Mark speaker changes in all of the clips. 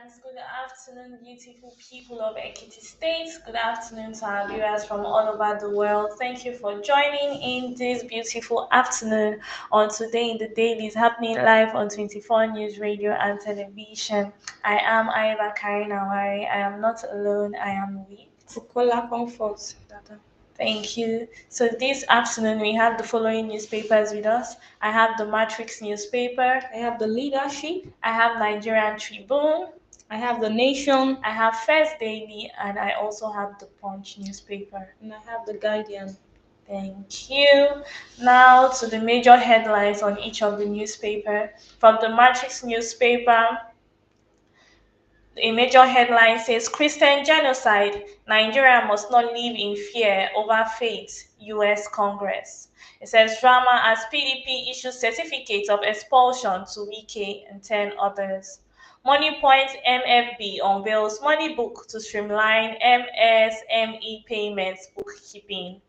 Speaker 1: Good afternoon, beautiful people of Ekiti State. Good afternoon to our viewers from all over the world. Thank you for joining in this beautiful afternoon on Today in the Dailies, happening live on 24 News Radio and Television. I am Aiba Karinawari. I am not alone, I am with
Speaker 2: Bukola Comfort.
Speaker 1: Thank you. So this afternoon we have the following newspapers with us. I have the Matrix newspaper.
Speaker 2: I have the Leadership.
Speaker 1: I have Nigerian Tribune.
Speaker 2: I have the Nation.
Speaker 1: I have First Daily, and I also have the Punch newspaper.
Speaker 2: And I have the Guardian.
Speaker 1: Thank you. Now to the major headlines on each of the newspaper. From the Matrix newspaper, a major headline says Christian genocide. Nigeria must not live in fear over faith. U.S. Congress. It says drama as PDP issues certificate of expulsion to Wike and 10 others. Money Point MFB unveils money book to streamline MSME payments bookkeeping.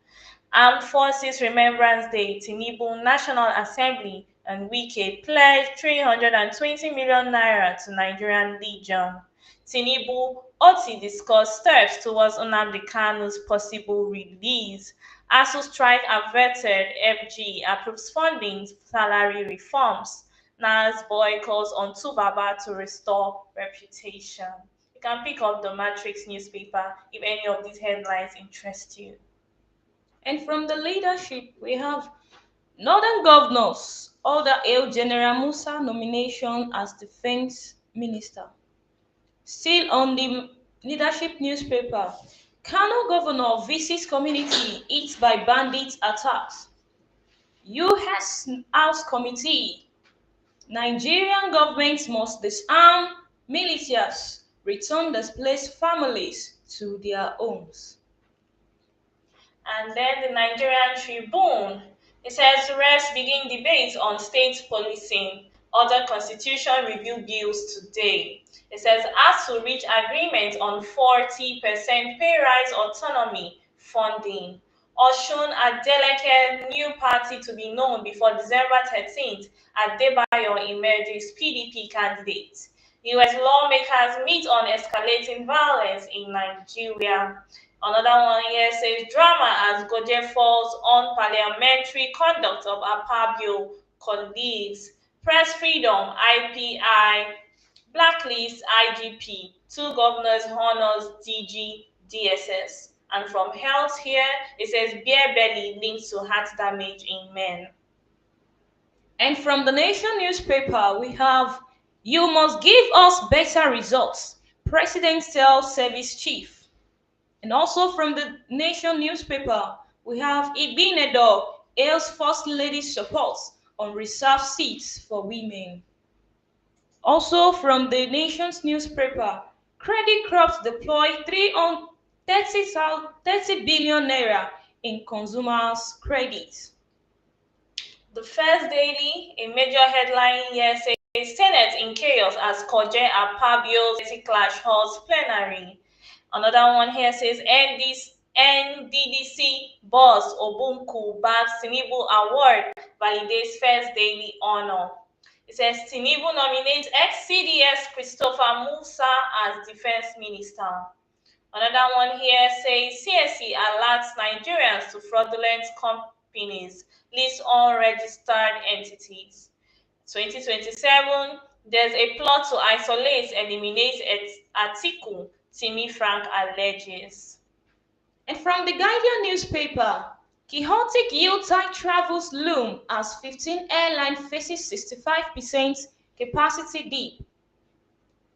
Speaker 1: Armed Forces Remembrance Day, Tinubu National Assembly and Wike pledged 320 million naira to Nigerian Legion. Tinubu, Oti discussed steps towards Nnamdi Kanu's possible release. ASU strike averted, FG approves funding, salary reforms. NAS boy calls on Tubaba to restore reputation. You can pick up the Matrix newspaper if any of these headlines interest you.
Speaker 2: And from the Leadership, we have Northern Governors order hail General Musa nomination as Defense Minister. Still on the Leadership newspaper, Kano Governor visits community hit by bandit attacks. U.S. House Committee, Nigerian government must disarm militias, return displaced families to their homes.
Speaker 1: And then the Nigerian Tribune. It says reps begin debate on state policing. Other constitution review bills today. It says as to reach agreement on 40% pay rise autonomy funding. Oshun Adeleke new party to be known before December 13th. Adebayo emerges PDP candidate. US lawmakers meet on escalating violence in Nigeria. Another one here says drama as Goje falls on parliamentary conduct of Akpabio colleagues. Press freedom, IPI, blacklist IGP. Two governors honors DG DSS. And from health here, it says beer belly links to heart damage in men.
Speaker 2: And from the Nation newspaper, we have you must give us better results. President tells service chief. And also from the Nation newspaper, we have Ibinedo hails First Lady's support on reserved seats for women. Also from the Nation's newspaper, Credit Crops deploy 30 billion naira in consumers' credit.
Speaker 1: The First Daily, a major headline here says Senate in chaos as Koje Akpabio's clash halts plenary. Another one here says NDDC boss Obunku bags Tinubu award validates First Daily honor. It says Tinubu nominates ex-CDS Christopher Musa as defense minister. Another one here says CSC alerts Nigerians to fraudulent companies, lists unregistered entities. 2027, there's a plot to isolate, eliminate Atiku, Timmy Frank alleges.
Speaker 2: And from the Guardian newspaper, chaotic yield-tight travels loom as 15 airline faces 65% capacity dip.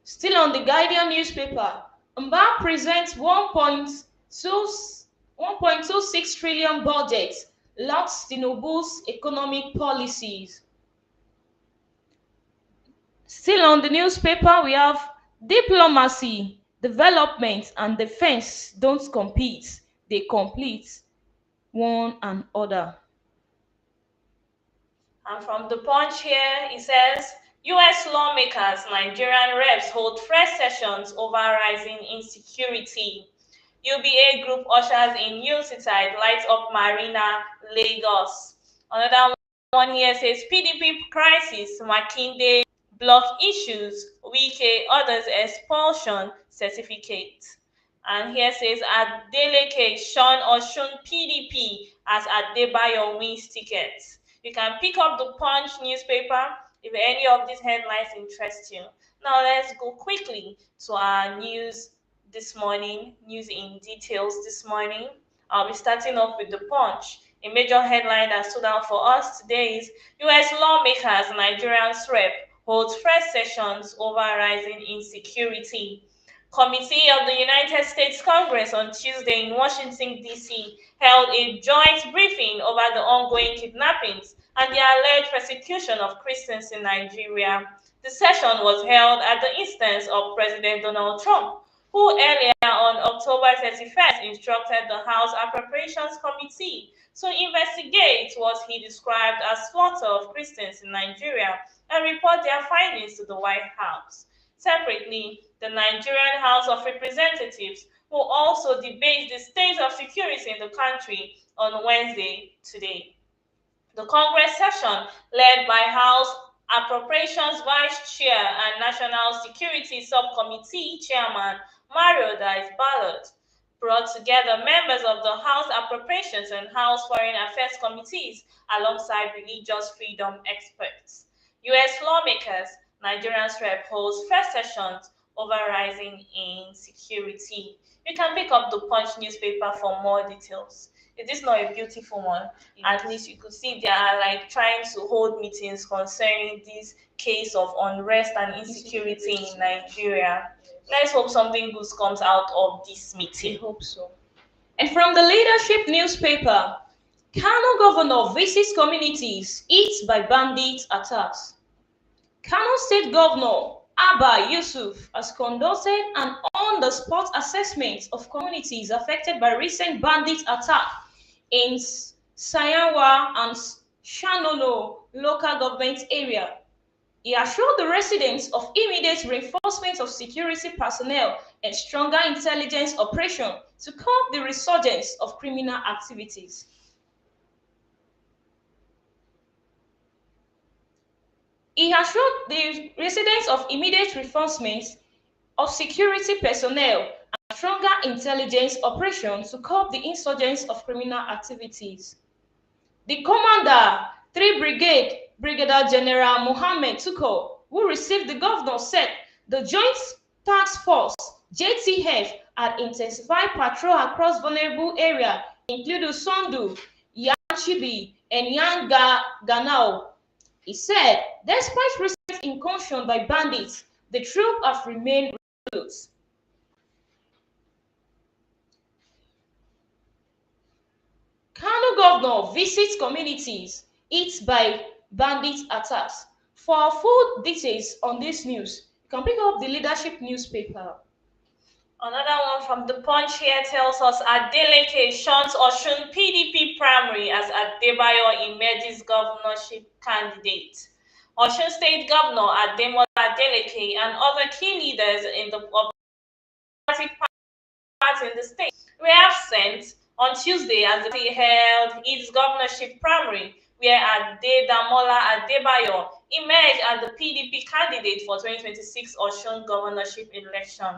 Speaker 2: Still on the Guardian newspaper, Mba presents 1.26 trillion budget, locks Tinubu's economic policies. Still on the newspaper, we have diplomacy, development, and defense don't compete, they complete one another.
Speaker 1: And from the Punch here, it says US lawmakers, Nigerian reps hold fresh sessions over rising insecurity. UBA group ushers in Yuletide lights up Marina, Lagos. Another one here says PDP crisis, Makinde Block issues, Wike orders expulsion certificate. And here says Adeleke Sean Oshun PDP as Adebayo wins tickets. You can pick up the Punch newspaper if any of these headlines interest you. Now let's go quickly to our news this morning, news in details this morning. I'll be starting off with the Punch. A major headline that stood out for us today is US lawmakers, Nigerians rep holds fresh sessions over rising insecurity. Committee of the United States Congress on Tuesday in Washington, D.C., held a joint briefing over the ongoing kidnappings and the alleged persecution of Christians in Nigeria. The session was held at the instance of President Donald Trump, who earlier on October 31st instructed the House Appropriations Committee to investigate what he described as slaughter of Christians in Nigeria and report their findings to the White House. Separately, the Nigerian House of Representatives will also debate the state of security in the country on Wednesday today. The Congress session, led by House Appropriations Vice Chair and National Security Subcommittee Chairman Mario Dice Ballot, brought together members of the House Appropriations and House Foreign Affairs Committees alongside religious freedom experts. U.S. lawmakers, Nigerians rep holds first sessions over rising insecurity. You can pick up the Punch newspaper for more details. Is this not a beautiful one? At least you could see they are like trying to hold meetings concerning this case of unrest and insecurity in Nigeria. Let's hope something good comes out of this
Speaker 2: I
Speaker 1: meeting.
Speaker 2: hope so. And from the leadership newspaper, Kano governor visits communities hit by bandit attacks. Kano State Governor Abba Yusuf has conducted an on-the-spot assessment of communities affected by recent bandit attack in Sayanwa and Shanono local government area. He assured the residents of immediate reinforcement of security personnel and stronger intelligence operation to curb the resurgence of criminal activities. He assured the residents of immediate reinforcement of security personnel and stronger intelligence operations to curb the insurgence of criminal activities. The commander, 3 Brigade, Brigadier General Mohammed Tuko, who received the governor, said the Joint Task Force JTF had intensified patrol across vulnerable areas, including Sondu, Yanchibi, and Ganao. He said, despite recent incursion by bandits, the troops have remained resolute. Kano governor visits communities hit by bandit attacks. For full details on this news, you can pick up the leadership newspaper.
Speaker 1: Another one from the Punch here tells us Adeleke shuns Oshun PDP primary as Adebayo emerges governorship candidate. Oshun State Governor Ademola Adeleke and other key leaders in the Democratic Party in the state were absent on Tuesday as the party held its governorship primary, where Adedamola Adebayo emerged as the PDP candidate for 2026 Oshun governorship election.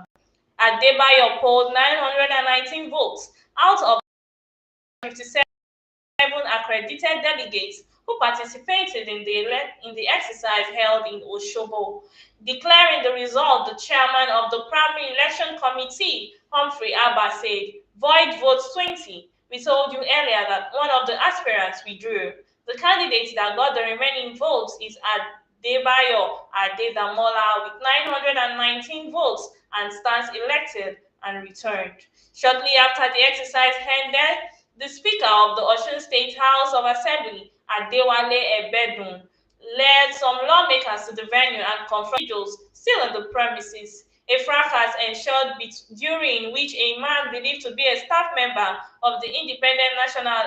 Speaker 1: Adebayo polled 919 votes out of 57 accredited delegates who participated in the exercise held in Oshobo. Declaring the result, the chairman of the primary election committee, Humphrey Abba, said, "Void votes 20. We told you earlier that one of the aspirants withdrew. The candidate that got the remaining votes is Adebayo Adedamola with 919 votes and stands elected and returned." Shortly after the exercise ended, the Speaker of the Osun State House of Assembly, Adewale Ebedun, led some lawmakers to the venue and confronted individuals still in the premises. A fracas ensued during which a man believed to be a staff member of the Independent National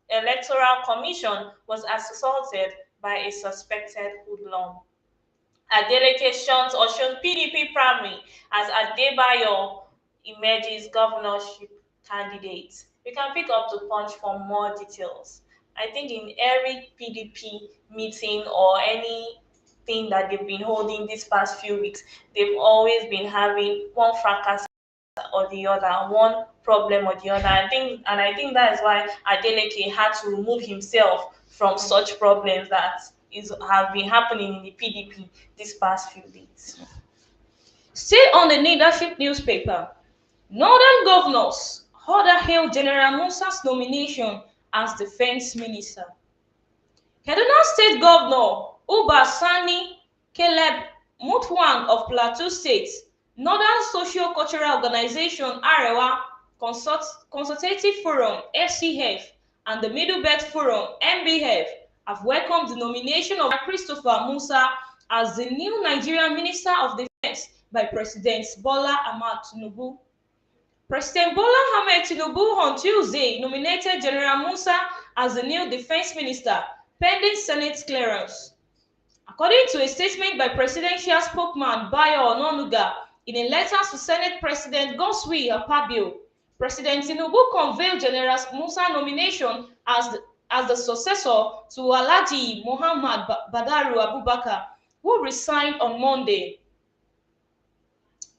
Speaker 1: Electoral Commission was assaulted by a suspected hoodlum. Adeleke shuns Osun PDP primary as Adebayo emerges governorship candidate. You can pick up the Punch for more details. I think in every PDP meeting or any thing that they've been holding these past few weeks. They've always been having one fracas or the other, one problem or the other. I think that is why Adeleke had to remove himself from such problems that is have been happening in the PDP these past few days.
Speaker 2: Still on the leadership newspaper, Northern governors order hail General Musa's nomination as defense minister. Kaduna State Governor Uba Sani Caleb Mutwang of Plateau State, Northern Socio-Cultural Organization Arewa Consultative Forum (FCF) and the Middle Belt Forum (MBF have welcomed the nomination of Christopher Musa as the new Nigerian Minister of Defense by President Bola Ahmed Tinubu. President Bola Ahmed Tinubu on Tuesday nominated General Musa as the new defense minister, pending Senate clearance. According to a statement by presidential spokesman Bayo Ononuga in a letter to Senate President Godswill Akpabio, President Tinubu conveyed General Musa nomination as the successor to Alhaji Muhammad Badaru Abubakar, who resigned on Monday.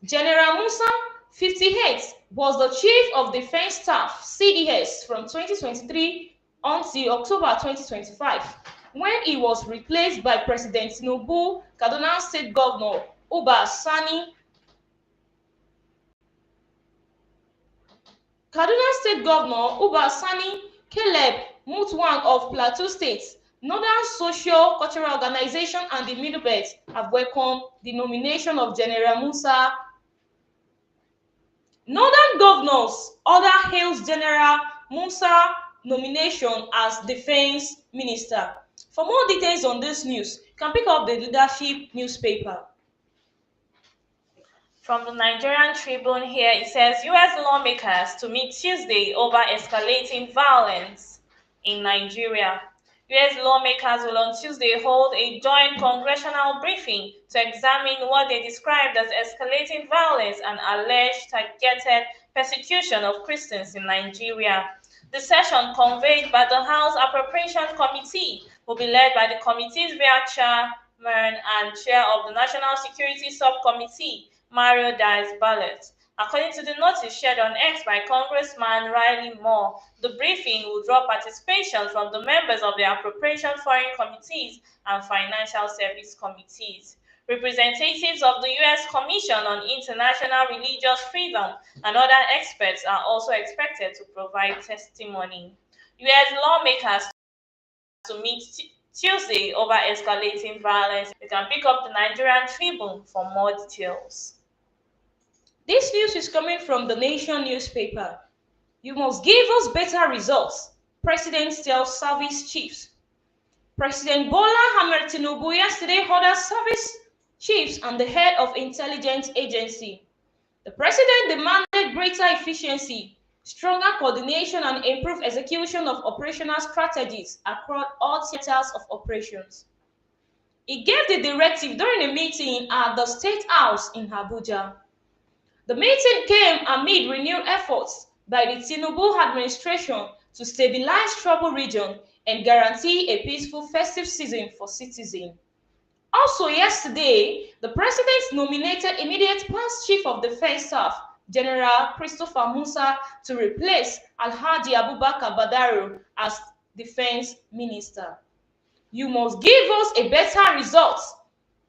Speaker 2: General Musa, 58, was the Chief of Defense Staff (CDS) from 2023 until October 2025, when he was replaced by President Tinubu. Kaduna State Governor Uba Sani Caleb Mutwang of Plateau State, Northern Socio-Cultural Organization and the Middle Belt have welcomed the nomination of General Musa. Northern governors order hails General Musa nomination as defense minister. For more details on this news, you can pick up the leadership newspaper.
Speaker 1: From the Nigerian Tribune here, it says US lawmakers to meet Tuesday over escalating violence in Nigeria. US lawmakers will on Tuesday hold a joint congressional briefing to examine what they described as escalating violence and alleged targeted persecution of Christians in Nigeria. The session, convened by the House Appropriations Committee, will be led by the committee's vice chairman and chair of the National Security Subcommittee, Mario Diaz-Balart. According to the notice shared on X by Congressman Riley Moore, the briefing will draw participation from the members of the Appropriation Foreign Committees and Financial Service Committees. Representatives of the U.S. Commission on International Religious Freedom and other experts are also expected to provide testimony. U.S. lawmakers to meet Tuesday over escalating violence. You can pick up the Nigerian Tribune for more details.
Speaker 2: This news is coming from the Nation newspaper. You must give us better results, President tells service chiefs. President Bola Ahmed Tinubu yesterday ordered service chiefs and the head of intelligence agency. The president demanded greater efficiency, stronger coordination, and improved execution of operational strategies across all theaters of operations. He gave the directive during a meeting at the State House in Abuja. The meeting came amid renewed efforts by the Tinubu administration to stabilize troubled region and guarantee a peaceful festive season for citizens. Also yesterday, the president nominated immediate past Chief of Defense Staff, General Christopher Musa, to replace Alhaji Abubakar Badaru as Defense Minister. You must give us a better result,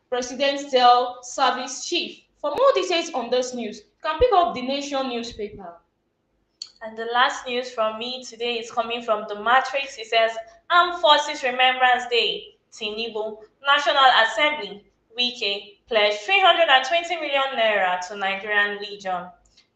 Speaker 2: President tells Service Chief. For more details on this news, you can pick up the Nation newspaper.
Speaker 1: And the last news from me today is coming from the Matrix. It says, Armed Forces Remembrance Day, Tinubu, National Assembly, Wike, pledged 320 million naira to Nigerian Legion.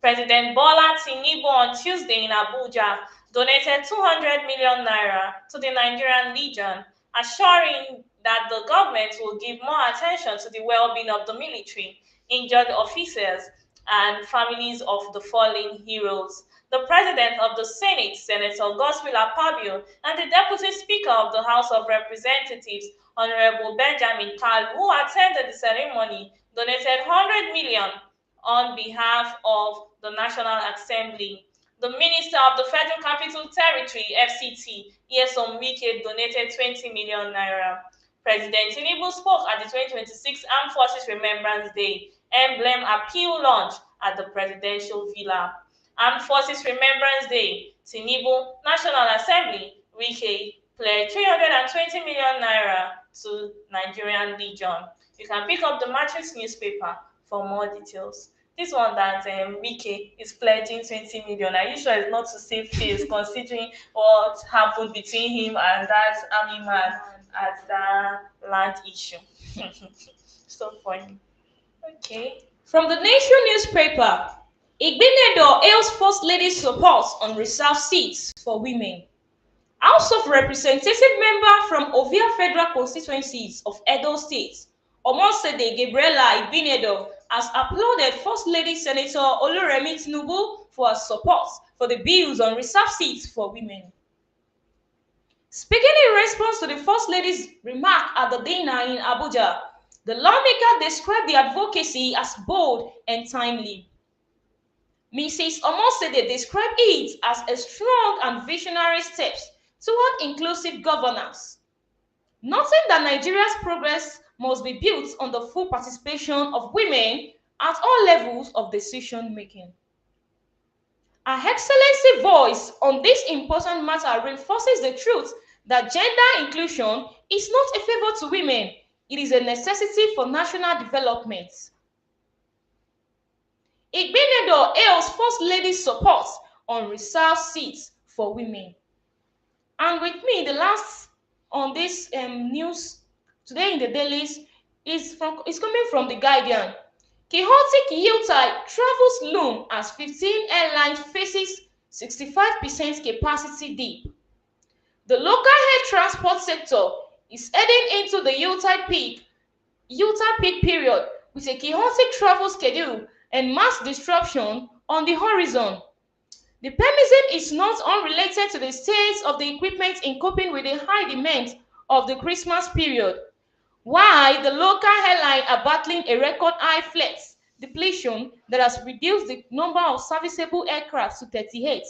Speaker 1: President Bola Tinubu on Tuesday in Abuja donated 200 million naira to the Nigerian Legion, assuring that the government will give more attention to the well-being of the military, injured officers, and families of the fallen heroes. The President of the Senate, Senator Godswill Akpabio, and the Deputy Speaker of the House of Representatives, Honorable Benjamin Kalu, who attended the ceremony, donated 100 million on behalf of the National Assembly. The Minister of the Federal Capital Territory, FCT, Yesom Wike, donated 20 million naira. President Tinubu spoke at the 2026 Armed Forces Remembrance Day Emblem Appeal launch at the Presidential Villa. Armed Forces Remembrance Day, Tinubu, National Assembly, Wike, pledged 320 million naira to Nigerian Legion. You can pick up the Matrix newspaper for more details. This one that Wike is pledging 20 million. Are you sure it's not to save face considering what happened between him and that army man at the land issue? So funny. Okay.
Speaker 2: From the Nation newspaper, Igbenegor hails First Lady's support on reserved seats for women. House of Representative member from Ovia Federal Constituencies of Edo State, Omosede Gabriela Igbenegor, has applauded First Lady Senator Oluremi Tinubu for her support for the bills on reserved seats for women. Speaking in response to the First Lady's remark at the dinner in Abuja, the lawmaker described the advocacy as bold and timely. Mrs. Omosede described it as a strong and visionary step toward inclusive governance, noting that Nigeria's progress must be built on the full participation of women at all levels of decision making. Her Excellency's voice on this important matter reinforces the truth that gender inclusion is not a favor to women, it is a necessity for national development. Igbenegor hails First Lady's support on reserved seats for women. And with me, the last on this news today in the dailies is coming from the Guardian. Chaotic Yuletide travels loom as 15 airlines faces 65% capacity dip. The local air transport sector is heading into the Yuletide peak period with a chaotic travel schedule and mass disruption on the horizon. The pessimism is not unrelated to the state of the equipment in coping with the high demand of the Christmas period. Why the local airlines are battling a record high fleet depletion that has reduced the number of serviceable aircraft to 38.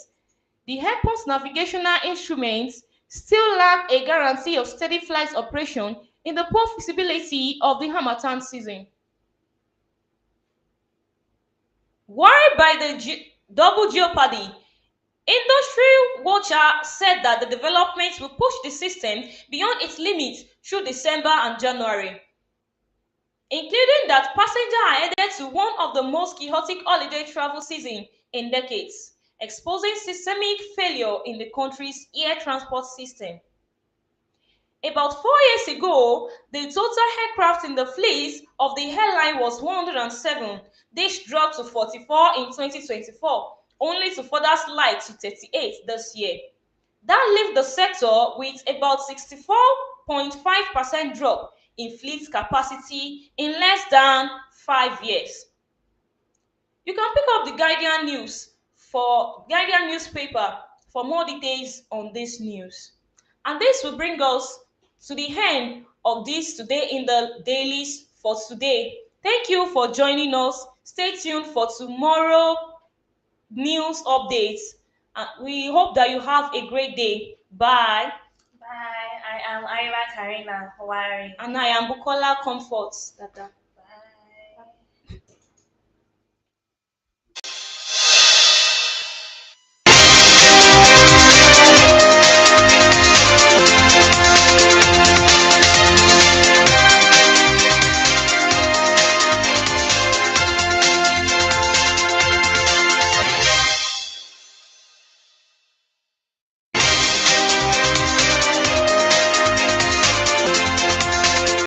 Speaker 2: The airport's navigational instruments still lack a guarantee of steady flight operation in the poor visibility of the Harmattan season. Worried by the double jeopardy, Industry Watcher said that the developments will push the system beyond its limits through December and January, including that passengers are headed to one of the most chaotic holiday travel seasons in decades, exposing systemic failure in the country's air transport system. About 4 years ago, the total aircraft in the fleet of the airline was 107. This dropped to 44 in 2024, only to further slide to 38 this year. That left the sector with about 64.5% drop in fleet capacity in less than 5 years. You can pick up the Guardian newspaper for more details on this news. And this will bring us to the end of this Today in the Dailies for today. Thank you for joining us. Stay tuned for tomorrow news updates. We hope that you have a great day. Bye.
Speaker 1: Bye. I am Ira Karina Hawari.
Speaker 2: And I am Bukola Comforts.